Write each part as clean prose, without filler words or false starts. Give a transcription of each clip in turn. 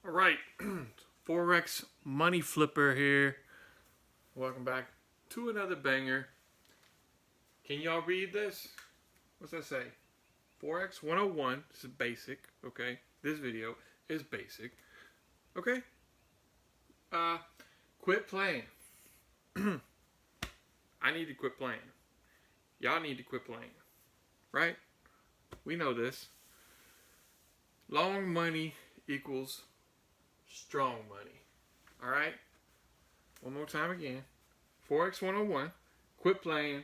All right, Forex Money Flipper here. Welcome back to another banger. Can y'all read this? What's that say? Forex 101. This is basic, okay? This video is basic, okay? Quit playing. I need to quit playing. Y'all need to quit playing, right? We know this. Long money equals strong money. All right? One more time again. Forex 101. Quit playing.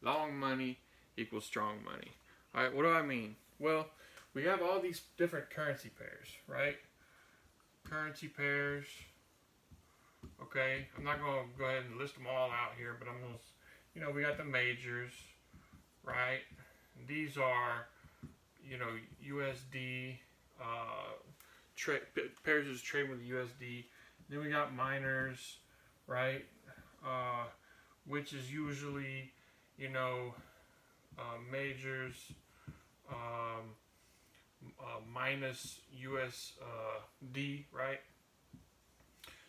Long money equals strong money. All right, what do I mean? Well, we have all these different currency pairs, right? Currency pairs. Okay, I'm not going to go ahead and list them all out here, but I'm going to, we got the majors, right? These are, USD, pairs is trading with USD. Then we got minors, right? Which is usually, majors minus USD, right?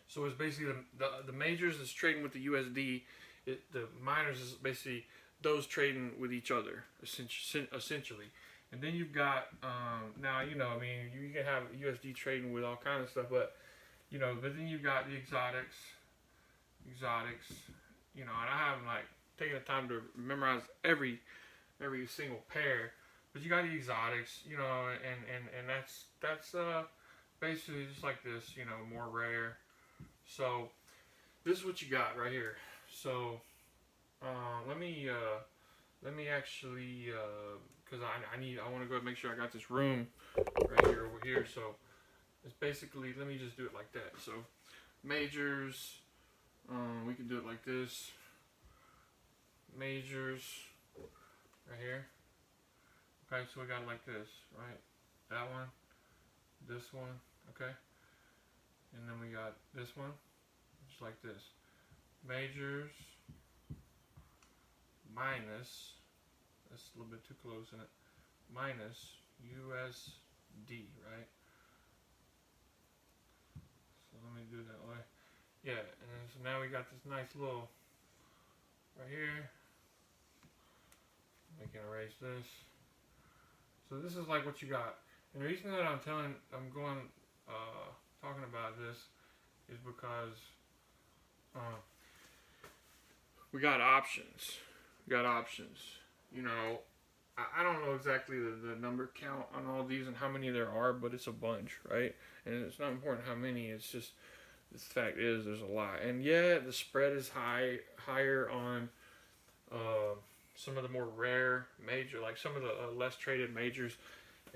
So it's basically the majors is trading with the USD. The minors is basically those trading with each other, essentially. And then you've got now you can have USD trading with all kinds of stuff, but then you've got the exotics, and I haven't taken the time to memorize every single pair, but you got the exotics, and that's basically just like this, more rare. So this is what you got right here. So let me actually because I want to go and make sure I got this room right here over here. So it's basically, let me just do it like that. So majors, we can do it like this. Majors right here. Okay, so we got it like this, right? That one, this one, okay, and then we got this one, just like this. Majors minus, that's a little bit too close in it, minus USD, right? So let me do it that way. Yeah, and then, so now we got this nice little, right here. We can erase this. So this is like what you got. And the reason that I'm talking about this is because we got options. I don't know exactly the number count on all these and how many there are, but it's a bunch, right? And it's not important how many, it's just, the fact is there's a lot. And yeah, the spread is higher on some of the more rare major, like some of the less traded majors.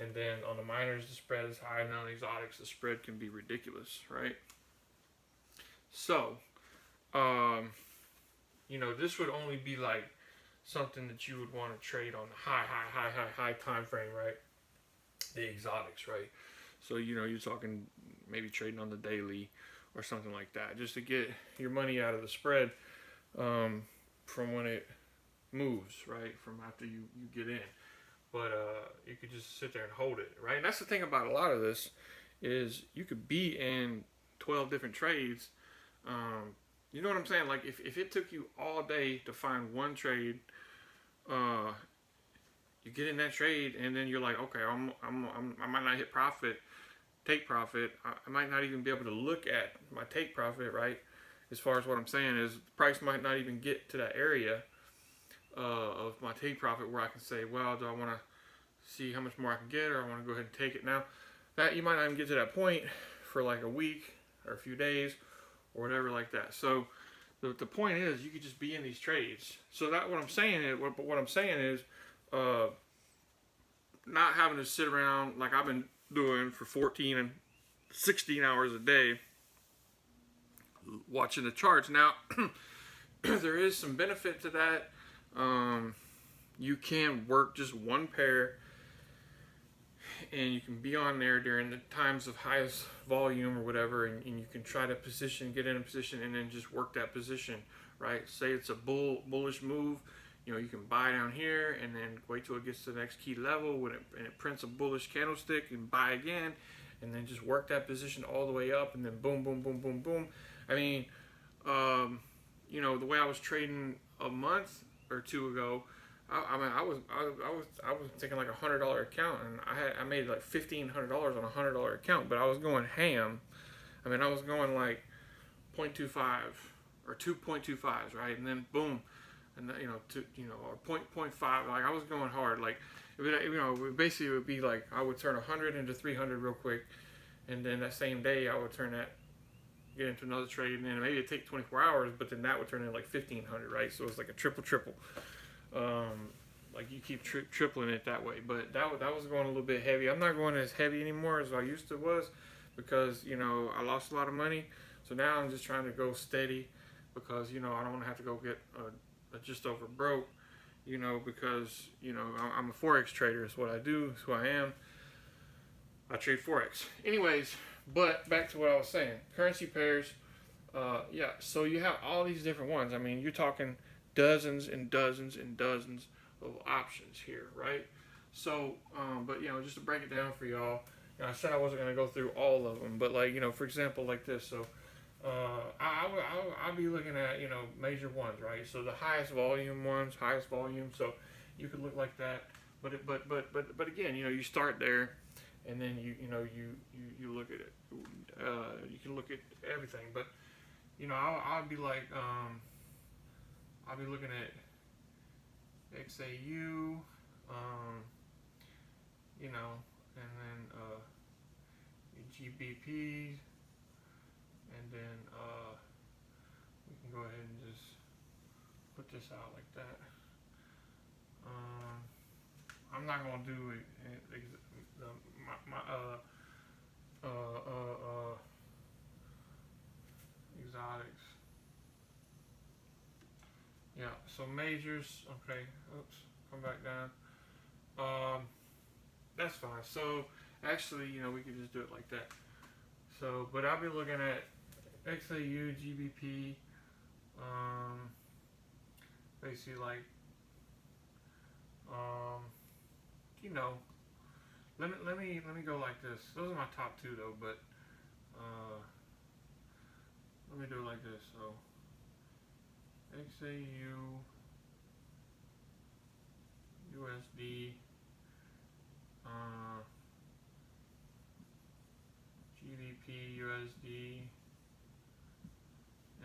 And then on the minors, the spread is high. And on the exotics, the spread can be ridiculous, right? So, this would only be like something that you would want to trade on high time frame, right? The exotics, right? So, you're talking maybe trading on the daily or something like that, just to get your money out of the spread from when it moves, right? From after you get in. But you could just sit there and hold it, right? And that's the thing about a lot of this is you could be in 12 different trades. You know what I'm saying? Like if it took you all day to find one trade, you get in that trade and then you're like, okay, I might not hit take profit. I might not even be able to look at my take profit, right? As far as what I'm saying is the price might not even get to that area of my take profit where I can say, well, do I want to see how much more I can get, or I want to go ahead and take it now? That you might not even get to that point for like a week or a few days or whatever like that. So the point is you could just be in these trades. So that what I'm saying is not having to sit around like I've been doing for 14 and 16 hours a day watching the charts. Now there is some benefit to that. You can work just one pair and you can be on there during the times of highest volume or whatever, and you can try to get in a position and then just work that position, right? Say it's a bullish move, you can buy down here and then wait till it gets to the next key level when it prints a bullish candlestick and buy again, and then just work that position all the way up, and then boom, boom, boom, boom, boom. I mean, the way I was trading a month or two ago, I was taking like $100 account, and I made like $1,500 on $100 account, but I was going ham. I mean, I was going like 0.25 or 2.25s, right, and then boom, and or 0.5. Like I was going hard. Like basically it would be like I would turn 100 into 300 real quick, and then that same day I would get into another trade, and then maybe it'd take 24 hours, but then that would turn into like 1,500, right? So it was like a triple. Like you keep tripling it that way. But that was going a little bit heavy. I'm not going as heavy anymore as I used to was, because I lost a lot of money. So now I'm just trying to go steady, because I don't want to have to go get just over broke, because I'm a Forex trader. Is what I do. Is who I am. I trade Forex. Anyways, but back to what I was saying. Currency pairs. So you have all these different ones. I mean, you're talking dozens and dozens and dozens of options here, right? So, but just to break it down for y'all, I said I wasn't going to go through all of them, but like, for example, like this. So, I'll be looking at, major ones, right? So the highest volume. So you could look like that, but again, you start there, and then you look at it. You can look at everything, but I'll be like, I'll be looking at XAU, and then GBP, and then we can go ahead and just put this out like that. I'm not gonna do exotics. Yeah, so majors. Okay, oops, come back down. That's fine. So actually, we could just do it like that. So, but I'll be looking at XAU, GBP, basically like, let me go like this. Those are my top two though, but let me do it like this. So XAU, USD, GBP, USD,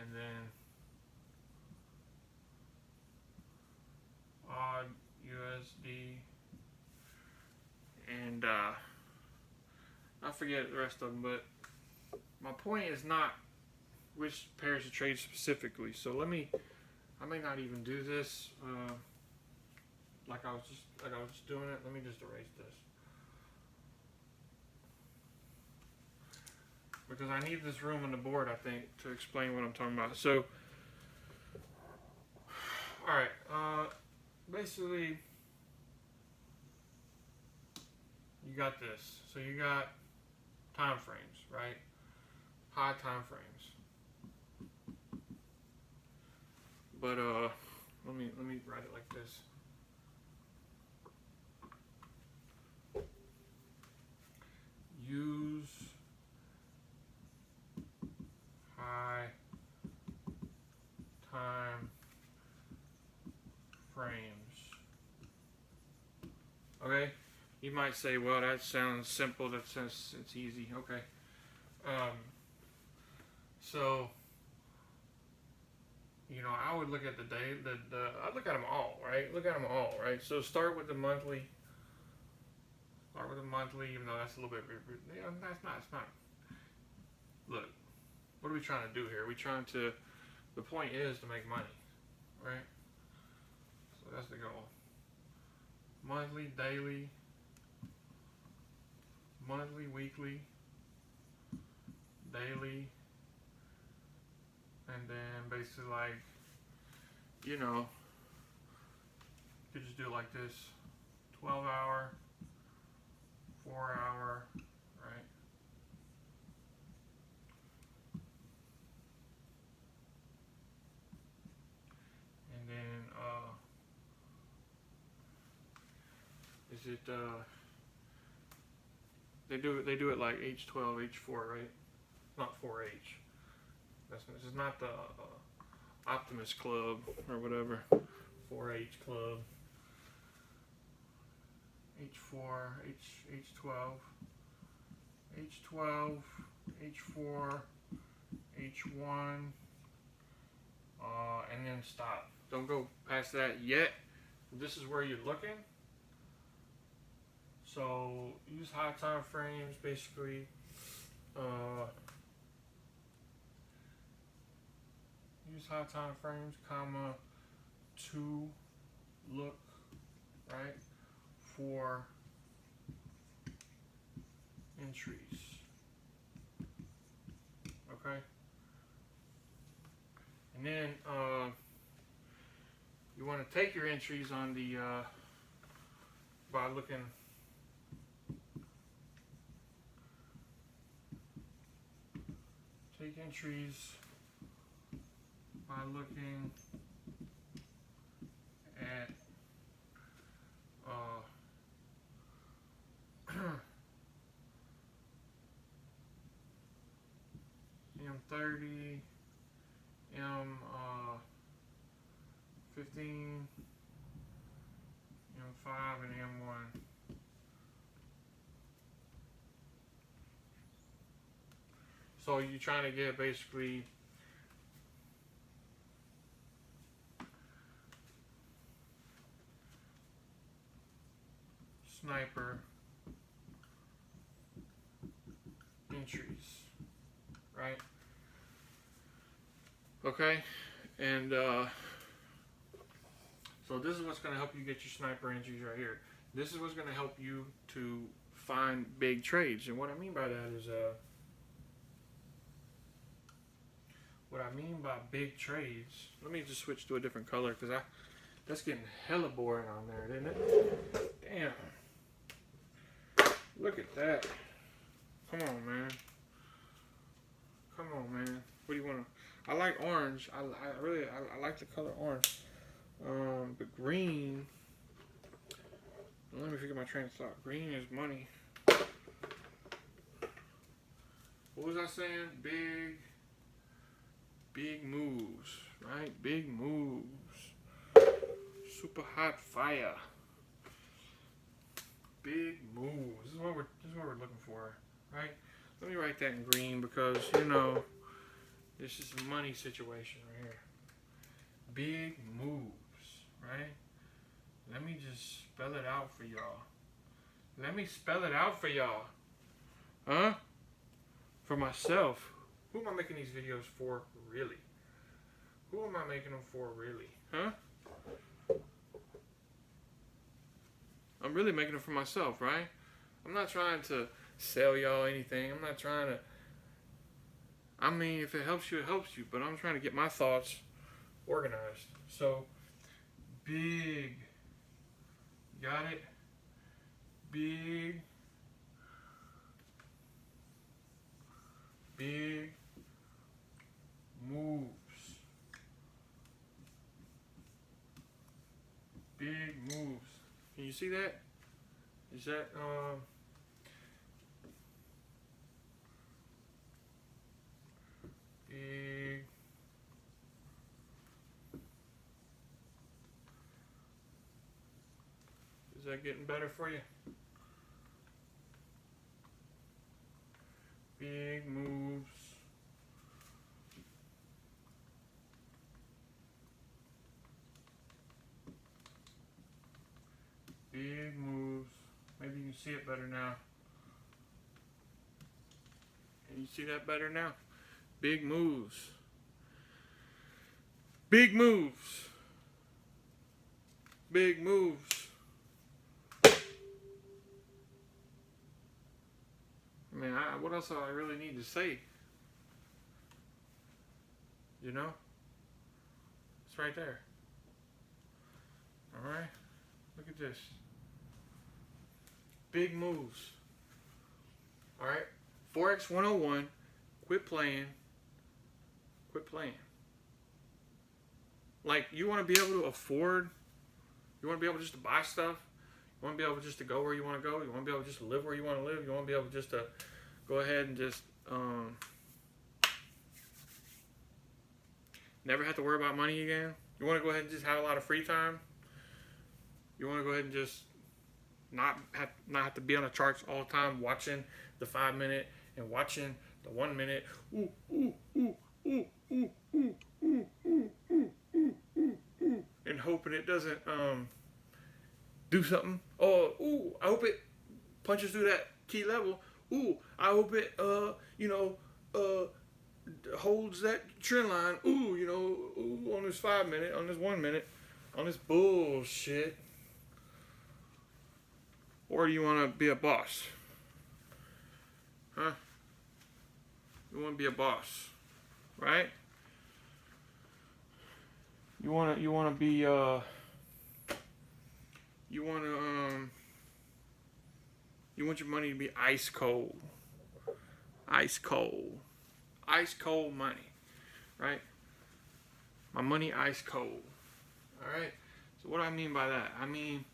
and then odd USD, and I forget the rest of them, but my point is not which pairs to trade specifically. So I may not even do this like I was just doing it. Let me just erase this, because I need this room on the board, I think, to explain what I'm talking about. So, all right, basically, you got this. So you got time frames, right? High time frames. But let me write it like this. Use high time frames. Okay? You might say, well, that sounds simple, it's easy. Okay. So, I would look at the day, I'd look at them all, right? So start with the monthly. Even though that's a little bit, it's not. Look, what are we trying to do here? The point is to make money, right? So that's the goal. Monthly, daily, weekly, daily, and then basically like, you could just do it like this: 12-hour, 4-hour, right? And then They do it like H12, H4, right? Not 4H. This is not the Optimus Club or whatever. 4H Club. H4, H12, H12, H4, H1, and then stop. Don't go past that yet. This is where you're looking. So use high time frames, basically. Use high time frames, comma, to look, right, for entries. Okay. And then you want to take your entries on the by looking take entries by looking at M30, M15, M5, and M1. So you're trying to get basically sniper entries, right? Okay, and so this is what's going to help you get your sniper entries right here. This is what's going to help you to find big trades. And what I mean by that is what I mean by big trades, let me just switch to a different color because that's getting hella boring on there, isn't it? Damn. Look at that. Come on, man. Come on, man. What do you want to... I like orange. I really like the color orange. But green... Let me figure my train of thought. Green is money. What was I saying? Big moves, right? Big moves. Super hot fire. Big moves. This is what we're looking for, right? Let me write that in green because this is a money situation right here. Big moves, right? Let me just spell it out for y'all. Let me spell it out for y'all. Huh? For myself. Who am I making these videos for, really? Who am I making them for, really? Huh? I'm really making them for myself, right? I'm not trying to sell y'all anything. I'm not trying to... I mean, if it helps you, it helps you. But I'm trying to get my thoughts organized. So, big... Got it? Big moves. Big moves. Can you see that? Is that big Is that getting better for you? Big moves. Big moves. Maybe you can see it better now. Can you see that better now? Big moves. Big moves. Big moves. I mean, what else do I really need to say? You know? It's right there. Alright? Look at this. Big moves. Alright? Forex 101. Quit playing. Quit playing. Like, you want to be able to afford, you want to be able just to buy stuff, you want to be able just to go where you want to go. You want to be able to just live where you want to live. You want to be able just to go ahead and just never have to worry about money again. You want to go ahead and just have a lot of free time. You want to go ahead and just not have to be on the charts all the time, watching the 5 minute and watching the 1 minute. Ooh, ooh, ooh, ooh, ooh, ooh, ooh, ooh, ooh, ooh, ooh, and hoping it doesn't do something. Oh, ooh, I hope it punches through that key level. Ooh, I hope it holds that trend line. Ooh, ooh, on this 5 minute, on this 1 minute, on this bullshit. Or do you want to be a boss? Huh? You want to be a boss, right? You want to be you want your money to be ice cold. Ice cold. Ice cold money, right? My money ice cold. All right? So what do I mean by that? I mean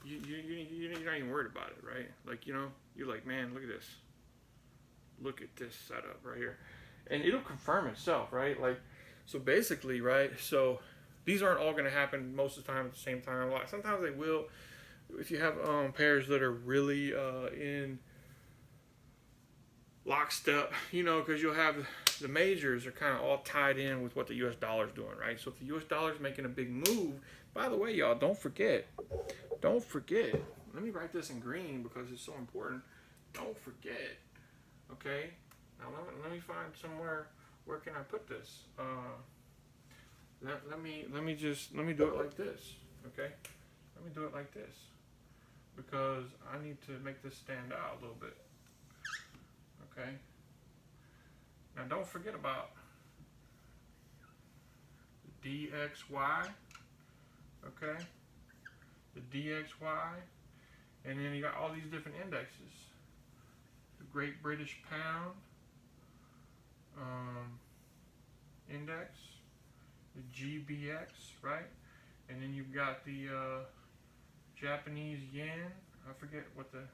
you're not even worried about it, right? Like, you're like, man, look at this. Look at this setup right here. And it'll confirm itself, right? Like, so basically, right? So these aren't all going to happen most of the time at the same time. Sometimes they will. If you have pairs that are really in lockstep, because you'll have the majors are kind of all tied in with what the U.S. dollar is doing, right? So if the U.S. dollar is making a big move, by the way, y'all, don't forget. Let me write this in green because it's so important. Don't forget. Okay. Now let me find somewhere. Where can I put this? Let me do it like this. Okay. Let me do it like this because I need to make this stand out a little bit. Okay. Now don't forget about the DXY. Okay. The DXY, and then you got all these different indexes. The Great British Pound index, the GBX, right? And then you've got the Japanese yen. I forget what the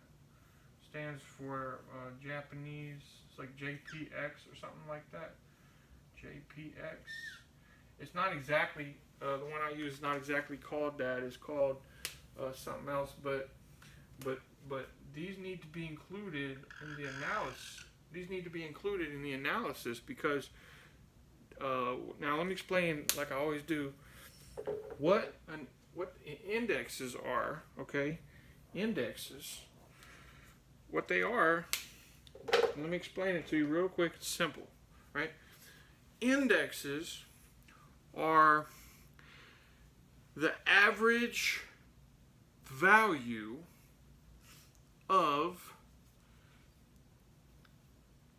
stands for. Japanese. It's like JPX or something like that. JPX. It's not exactly the one I use. Is not exactly called that. It's called something else. But these need to be included in the analysis. These need to be included in the analysis because now let me explain, like I always do, what indexes are. Okay, indexes. What they are. Let me explain it to you real quick. It's simple, right? Indexes are the average value of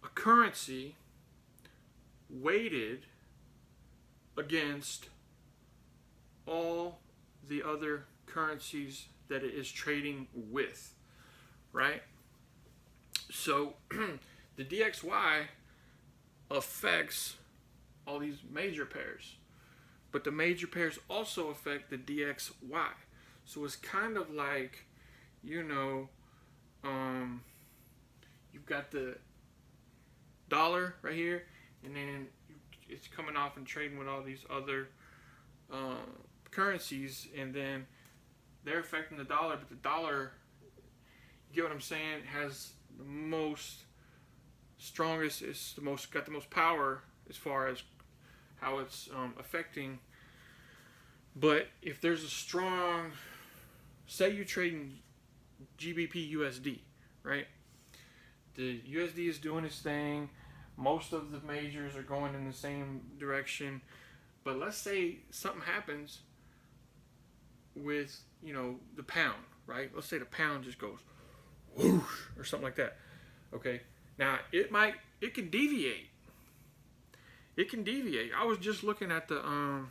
a currency weighted against all the other currencies that it is trading with, right? So the DXY affects all these major pairs, but the major pairs also affect the DXY. So it's kind of like, you've got the dollar right here, and then it's coming off and trading with all these other currencies, and then they're affecting the dollar, but the dollar, you get what I'm saying, has the most strongest, got the most power as far as how it's affecting. But if there's a strong, say you're trading GBP USD, right? The USD is doing its thing. Most of the majors are going in the same direction. But let's say something happens with, the pound, right? Let's say the pound just goes whoosh or something like that. Okay. Now it can deviate. It can deviate. I was just looking at the how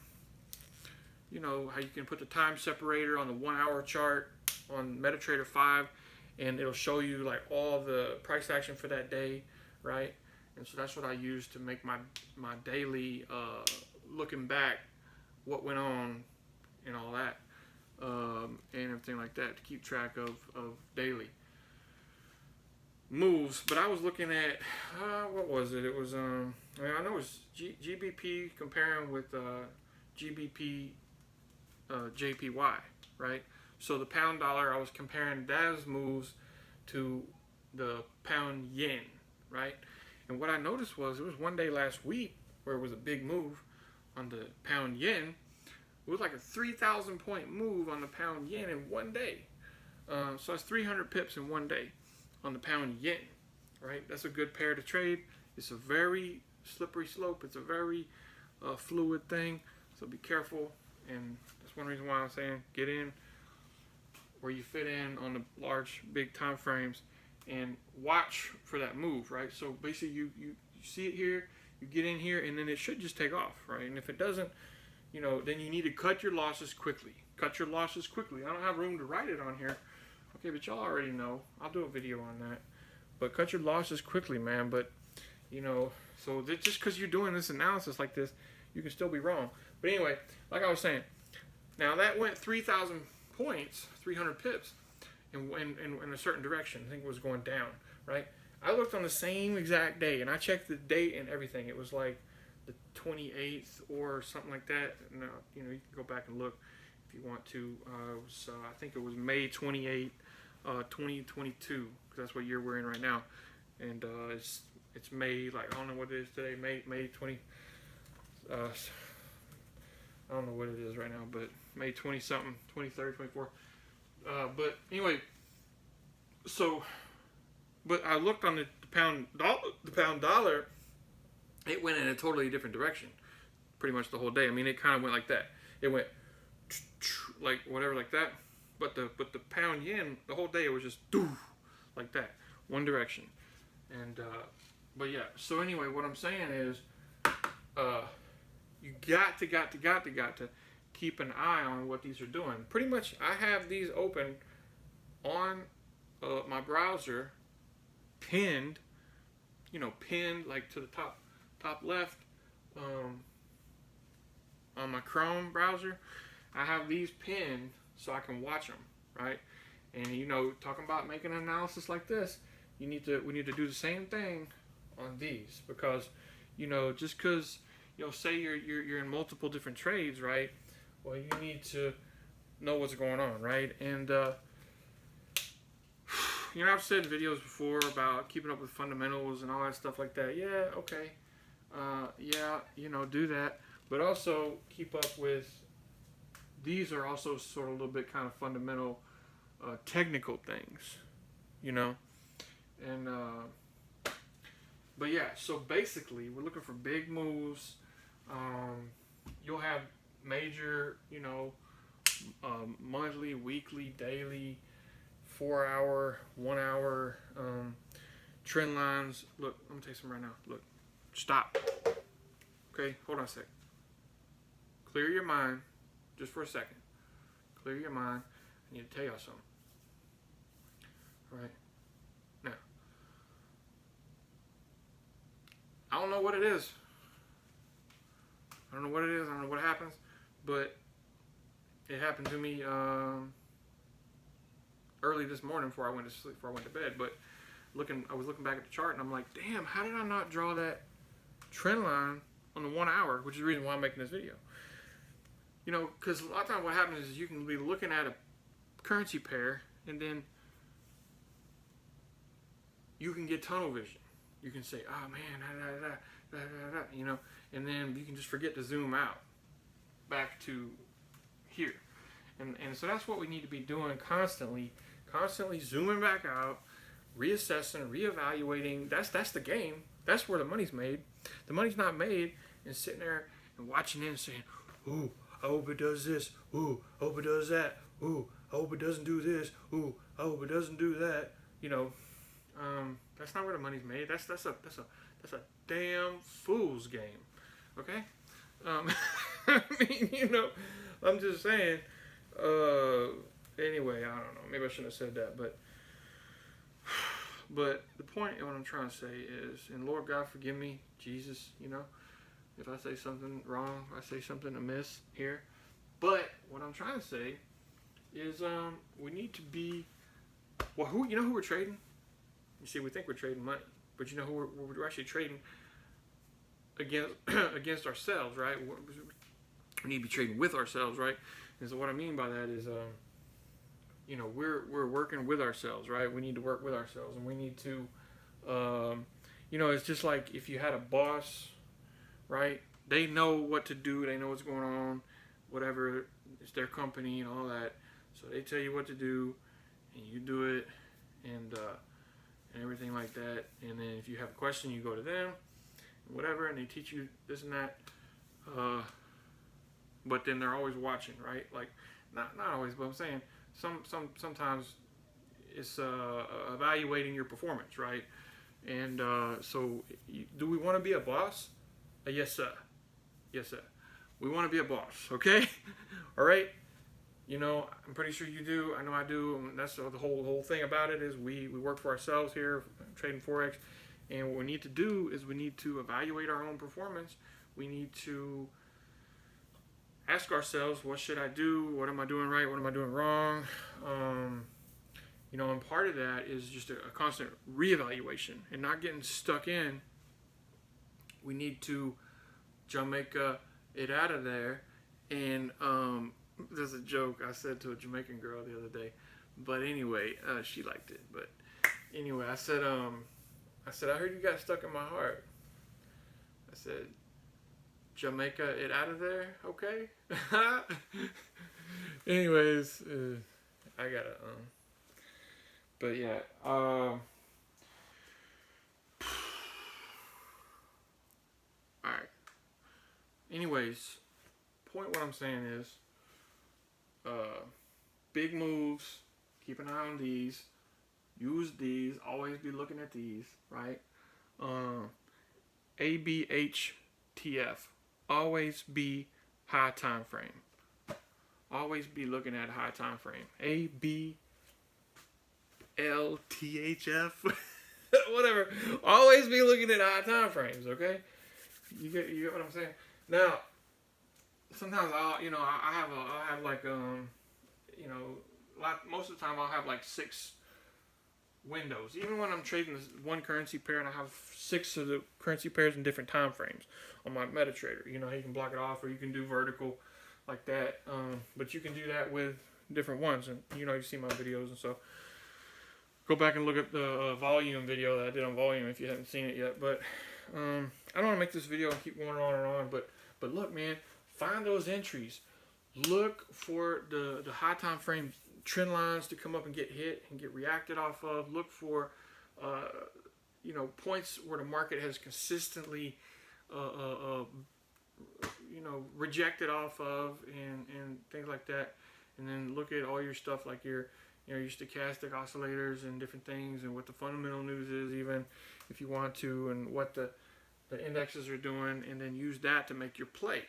you can put the time separator on the 1 hour chart on MetaTrader 5, and it'll show you like all the price action for that day, right? And so that's what I use to make my daily looking back, what went on and all that. and everything like that to keep track of daily moves. But I was looking at what was it? It was I know it was GBP comparing with GBP JPY, right? So the pound dollar, I was comparing those moves to the pound yen, right? And what I noticed was it was one day last week where it was a big move on the pound yen. It was like a 3,000 point move on the pound yen in one day. So that's 300 pips in one day on the pound yen, right? That's a good pair to trade. It's a very slippery slope. It's a very fluid thing. So be careful. And that's one reason why I'm saying get in where you fit in on the large, big time frames and watch for that move, right? So basically you see it here, you get in here, and then it should just take off, right? And if it doesn't, you know, then you need to cut your losses quickly. Cut your losses quickly. I don't have room to write it on here. Okay, but y'all already know. I'll do a video on that. But cut your losses quickly, man. But, you know, so just because you're doing this analysis like this, you can still be wrong. But anyway, like I was saying, now that went 3,000 points, 300 pips, in a certain direction. I think it was going down, right? I looked on the same exact day, and I checked the date and everything. It was like the 28th or something like that. Now, you know, you can go back and look if you want to. I think it was May 28, 2022, because that's what year we're in right now. And it's May, like, I don't know what it is today, May 20, I don't know what it is right now, but May 20 something, 23rd, 24th. But anyway, so, but I looked on the pound dollar, it went in a totally different direction pretty much the whole day. I mean, it kind of went like that. It went like whatever like that. But the pound yen, the whole day it was just like that, one direction. And but yeah. So anyway, what I'm saying is, you got to keep an eye on what these are doing. Pretty much, I have these open on my browser, pinned like to the top left on my Chrome browser. I have these pinned so I can watch them, right? And you know, talking about making an analysis like this, we need to do the same thing on these, because you know, just because, you know, say you're in multiple different trades, right? Well, you need to know what's going on, right? And you know, I've said videos before about keeping up with fundamentals and all that stuff like that. Yeah, okay. Yeah, you know, do that. But also keep up with, these are also sort of a little bit kind of fundamental, technical things, you know? And, but yeah, so basically we're looking for big moves. You'll have major, you know, monthly, weekly, daily, 4 hour, 1 hour trend lines. Look, I'm gonna tell you something right now. Look, stop. Okay, hold on a sec. Clear your mind just for a second. Clear your mind. I need to tell y'all something. All right. Now, I don't know what it is. I don't know what it is. I don't know what happens, but it happened to me early this morning before I went to sleep, before I went to bed. But I was looking back at the chart, and I'm like, damn, how did I not draw that trend line on the 1 hour? Which is the reason why I'm making this video. You know, because a lot of times what happens is you can be looking at a currency pair, and then you can get tunnel vision. You can say, oh man, you know, and then you can just forget to zoom out back to here. And so that's what we need to be doing constantly zooming back out, reassessing, reevaluating. That's the game. That's where the money's made. The money's not made in sitting there and watching it and saying, ooh, I hope it does this. Ooh, I hope it does that. Ooh, I hope it doesn't do this. Ooh, I hope it doesn't do that. You know, that's not where the money's made. That's a damn fool's game. Okay? I mean, you know, I'm just saying. Anyway, I don't know. Maybe I shouldn't have said that, but the point of what I'm trying to say is, and Lord God forgive me, Jesus, you know, if I say something wrong, if I say something amiss here. But what I'm trying to say is we need to be, well, who we're trading? You see, we think we're trading money, but you know who we're actually trading against against ourselves, right? We need to be trading with ourselves, right? And so what I mean by that is, we're working with ourselves, right? We need to work with ourselves, and we need to, it's just like if you had a boss, right? They know what to do. They know what's going on, whatever. It's their company and all that. So they tell you what to do, and you do it, and everything like that. And then if you have a question, you go to them, whatever, and they teach you this and that. But then they're always watching, right? Like, not always, but I'm saying sometimes it's evaluating your performance, right? And so, do we want to be a boss? Yes, sir. Yes, sir. We want to be a boss, okay? All right? I'm pretty sure you do. I know I do. And that's the whole thing about it is we work for ourselves here, trading Forex. And what we need to do is we need to evaluate our own performance. We need to ask ourselves, what should I do? What am I doing right? What am I doing wrong? And part of that is just a constant reevaluation and not getting stuck in. We need to Jamaica it out of there. And there's a joke I said to a Jamaican girl the other day. But anyway, she liked it. But anyway, I said, I heard you got stuck in my heart. I said, Jamaica it out of there, okay? Anyways, I gotta, but yeah, alright. Anyways, what I'm saying is, big moves, keep an eye on these, use these, always be looking at these, right? ABHTF. Always be high time frame. Always be looking at high time frame. ABLTHF. Whatever. Always be looking at high time frames, okay? You get what I'm saying? Now, sometimes I'll have most of the time I'll have like 6 windows. Even when I'm trading this one currency pair and I have 6 of the currency pairs in different time frames on my MetaTrader. You can block it off or you can do vertical like that. But you can do that with different ones. And you see my videos and so go back and look at the volume video that I did on volume if you haven't seen it yet. But I don't want to make this video and keep going on and on. But look, man, find those entries. Look for the high time frame trend lines to come up and get hit and get reacted off of. Look for points where the market has consistently rejected off of and things like that. And then look at all your stuff like your stochastic oscillators and different things and what the fundamental news is, even if you want to, and what the indexes are doing, and then use that to make your play.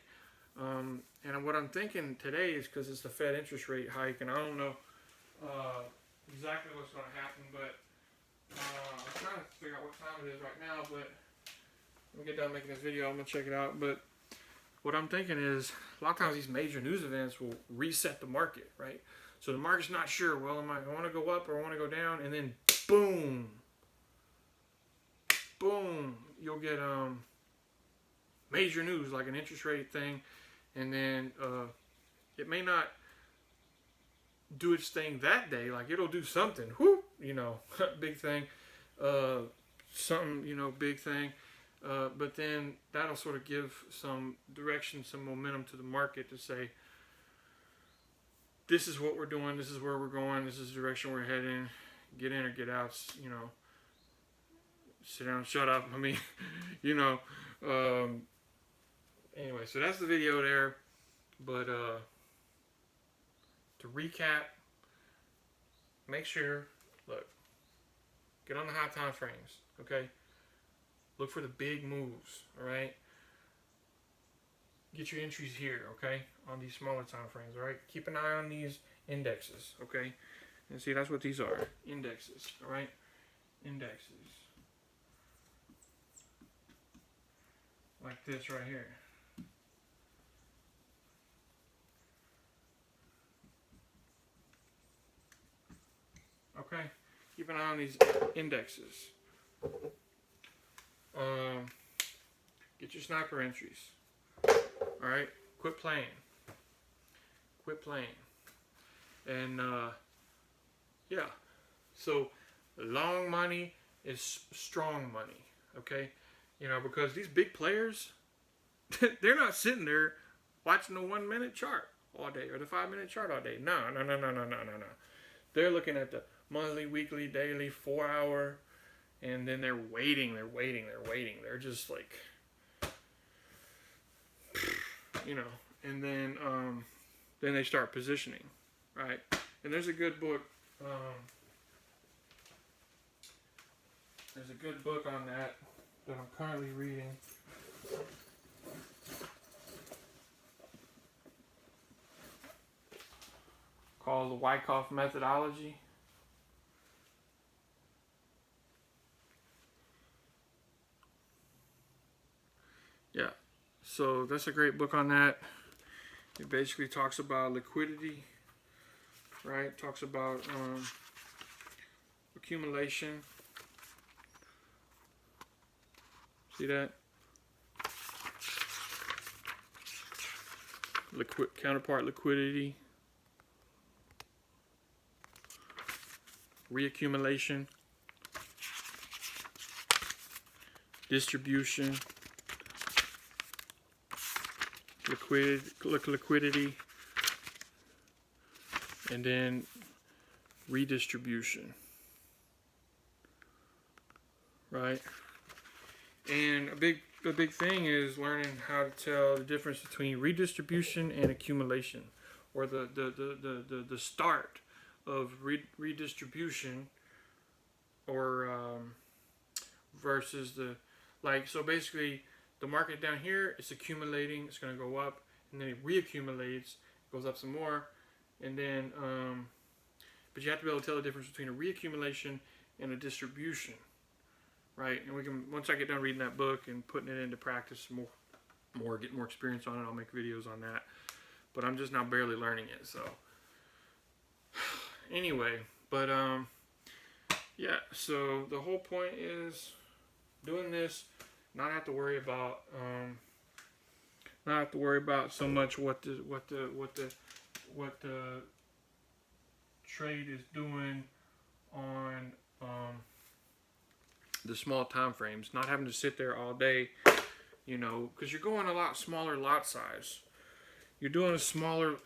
And what I'm thinking today is, because it's the Fed interest rate hike, and I don't know exactly what's going to happen, but I'm trying to figure out what time it is right now, but when we get done making this video, I'm going to check it out. But what I'm thinking is, a lot of times these major news events will reset the market, right? So the market's not sure, well, I want to go up or I want to go down, and then boom, you'll get major news like an interest rate thing, and then it may not do its thing that day, like it'll do something, big thing, big thing, but then that'll sort of give some direction, some momentum to the market to say, this is what we're doing, this is where we're going, this is the direction we're heading, get in or get out, sit down, shut up, anyway, so that's the video there. But to recap, make sure, get on the high time frames, okay? Look for the big moves, all right? Get your entries here, okay? On these smaller time frames, all right? Keep an eye on these indexes, okay? And see, that's what these are, indexes, all right? Indexes. Like this right here. Keep an eye on these indexes. Get your sniper entries. All right, quit playing. Quit playing. And yeah, so long money is strong money. Okay, you know, because these big players, they're not sitting there watching the 1 minute chart all day or the 5 minute chart all day. No. They're looking at the monthly, weekly, daily, 4 hour, and then they're waiting. They're just like, you know, and then they start positioning, right? And there's a good book. There's a good book on that I'm currently reading. Called the Wyckoff Methodology. Yeah, so that's a great book on that. It basically talks about liquidity, right? Talks about accumulation. See that? Counterpart liquidity. Reaccumulation. Distribution. Liquidity. And then redistribution. Right? And a big thing is learning how to tell the difference between redistribution and accumulation, or the start of redistribution, or versus the, like, so basically the market down here is accumulating, it's going to go up, and then it reaccumulates, goes up some more, and then but you have to be able to tell the difference between a reaccumulation and a distribution. Right, and we can, once I get done reading that book and putting it into practice more, get more experience on it, I'll make videos on that. But I'm just now barely learning it, so anyway. But yeah. So the whole point is doing this, not have to worry about so much what the trade is doing on the small time frames, not having to sit there all day, you know, because you're going a lot smaller lot size. You're doing a smaller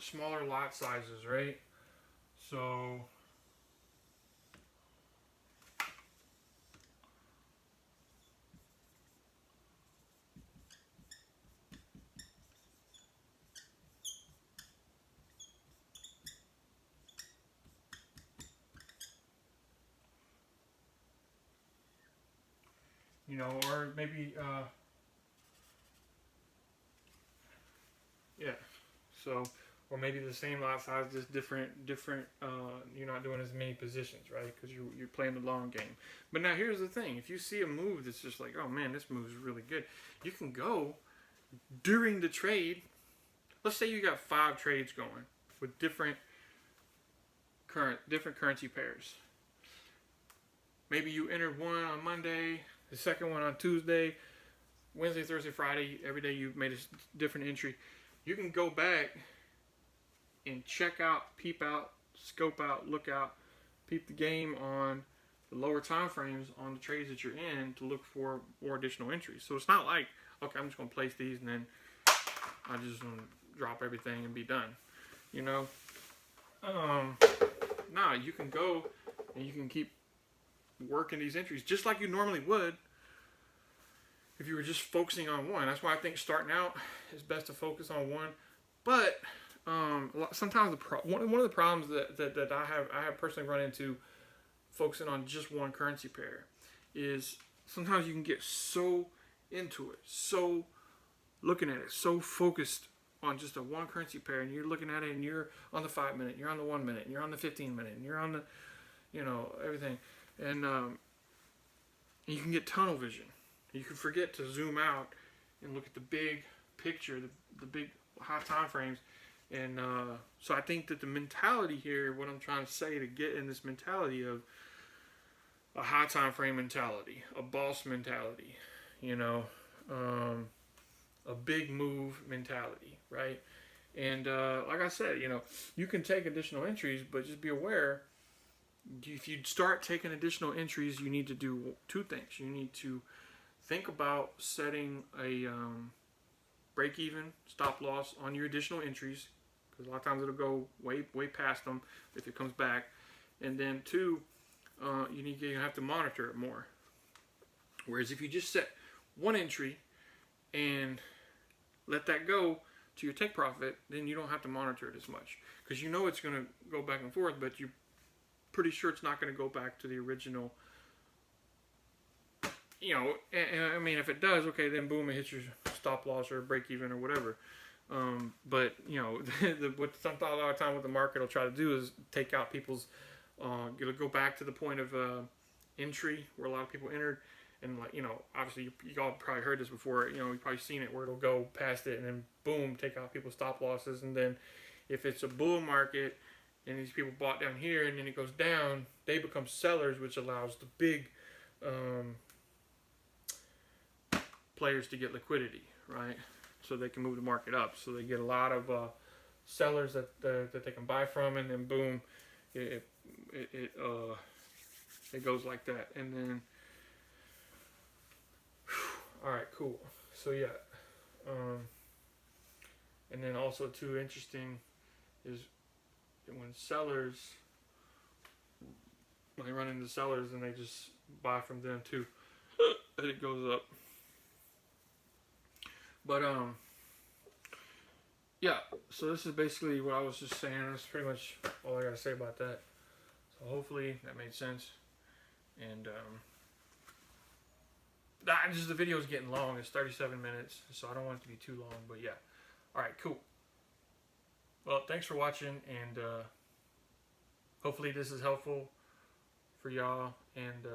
lot sizes, right? So you know, or maybe yeah, so, or maybe the same lot size, just different you're not doing as many positions, right? Because you're playing the long game. But now here's the thing: if you see a move that's just like, oh man, this move is really good, you can go during the trade. Let's say you got 5 trades going with different currency pairs. Maybe you entered one on Monday, the second one on Tuesday, Wednesday, Thursday, Friday. Every day you made a different entry. You can go back and check out, peep out, scope out, look out, peep the game on the lower time frames on the trades that you're in to look for more additional entries. So it's not like, okay, I'm just going to place these and then I just going to drop everything and be done. You know? Nah, you can go and you can keep working these entries just like you normally would if you were just focusing on one. That's why I think starting out is best to focus on one. But sometimes one of the problems that I have personally run into focusing on just one currency pair is sometimes you can get so into it, so looking at it, so focused on just a one currency pair, and you're looking at it and you're on the 5 minute, you're on the 1 minute, and you're on the 15 minute, and you're on the, you know, everything. And you can get tunnel vision. You can forget to zoom out and look at the big picture, the big high time frames. And so I think that the mentality here, what I'm trying to say, to get in this mentality of a high time frame mentality, a boss mentality, you know, a big move mentality, right? And like I said, you know, you can take additional entries, but just be aware, if you start taking additional entries, you need to do two things. You need to think about setting a break-even stop loss on your additional entries, because a lot of times it'll go way past them if it comes back. And then two, you have to monitor it more. Whereas if you just set one entry and let that go to your take profit, then you don't have to monitor it as much, because you know it's going to go back and forth, but you're pretty sure it's not going to go back to the original. You know, and I mean, if it does, okay, then boom, it hits your stop loss or break even or whatever. But you know, what a lot of time what the market will try to do is take out people's. It'll go back to the point of entry where a lot of people entered, and like, you know, obviously you all probably heard this before. You know, you've probably seen it where it'll go past it and then boom, take out people's stop losses, and then if it's a bull market and these people bought down here and then it goes down, they become sellers, which allows the big players to get liquidity, right? So they can move the market up. So they get a lot of sellers that they can buy from, and then boom, it goes like that. And then, all right, cool. So yeah, and then also too interesting is when sellers, when they run into sellers and they just buy from them too, and it goes up. But yeah, so this is basically what I was just saying. That's pretty much all I gotta say about that. So hopefully that made sense. And the video is getting long. It's 37 minutes, so I don't want it to be too long. But yeah, all right, cool. Well, thanks for watching, and hopefully this is helpful for y'all, and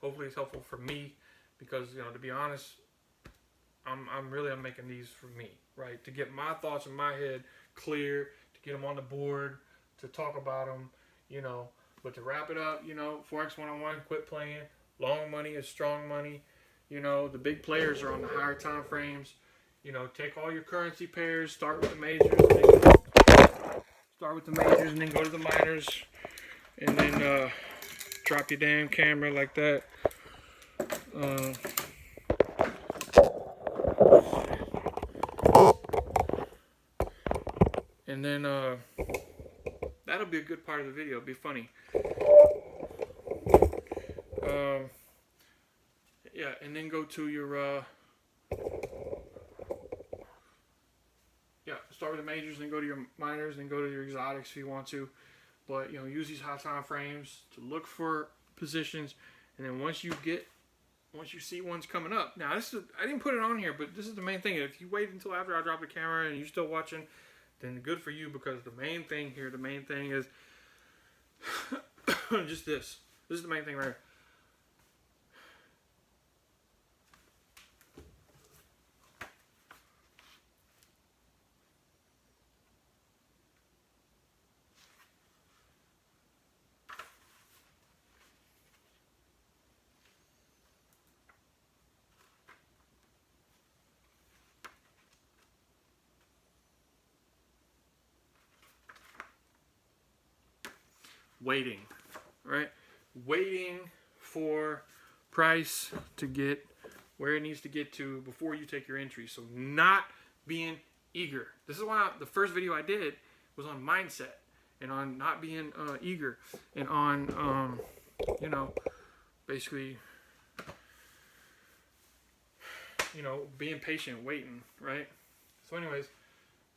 hopefully it's helpful for me, because, you know, to be honest, I'm making these for me, right? To get my thoughts in my head clear, to get them on the board, to talk about them, you know. But to wrap it up, you know, Forex 101, quit playing. Long money is strong money. You know, the big players are on the higher time frames. You know, take all your currency pairs, start with the majors, and then go to the minors, and then drop your damn camera like that. And then that'll be a good part of the video. It'll be funny. Yeah, and then go to your start with the majors, then go to your minors, then go to your exotics if you want to. But, you know, use these high time frames to look for positions, and then once you see ones coming up. Now, I didn't put it on here, but this is the main thing. If you wait until after I drop the camera and you're still watching, then good for you, because the main thing is just this. This is the main thing right here. Waiting, right? Waiting for price to get where it needs to get to before you take your entry. So not being eager. This is why the first video I did was on mindset and on not being eager, and on you know, basically, you know, being patient, waiting, right? So anyways,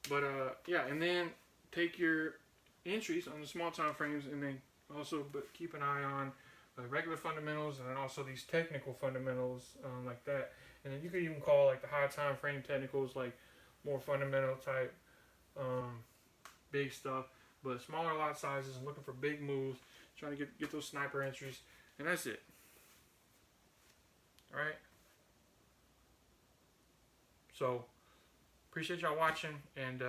but yeah, and then take your entries on the small time frames, and then also keep an eye on regular fundamentals, and then also these technical fundamentals, like that. And then you could even call like the high time frame technicals like more fundamental type big stuff, but smaller lot sizes, looking for big moves, trying to get those sniper entries, and that's it. All right, so appreciate y'all watching, and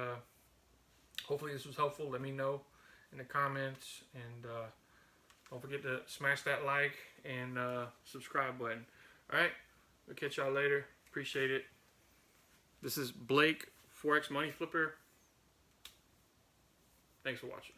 hopefully this was helpful. Let me know in the comments, and Don't forget to smash that like and subscribe button. All right, we'll catch y'all later. Appreciate it. This is Blake, Forex Money Flipper. Thanks for watching.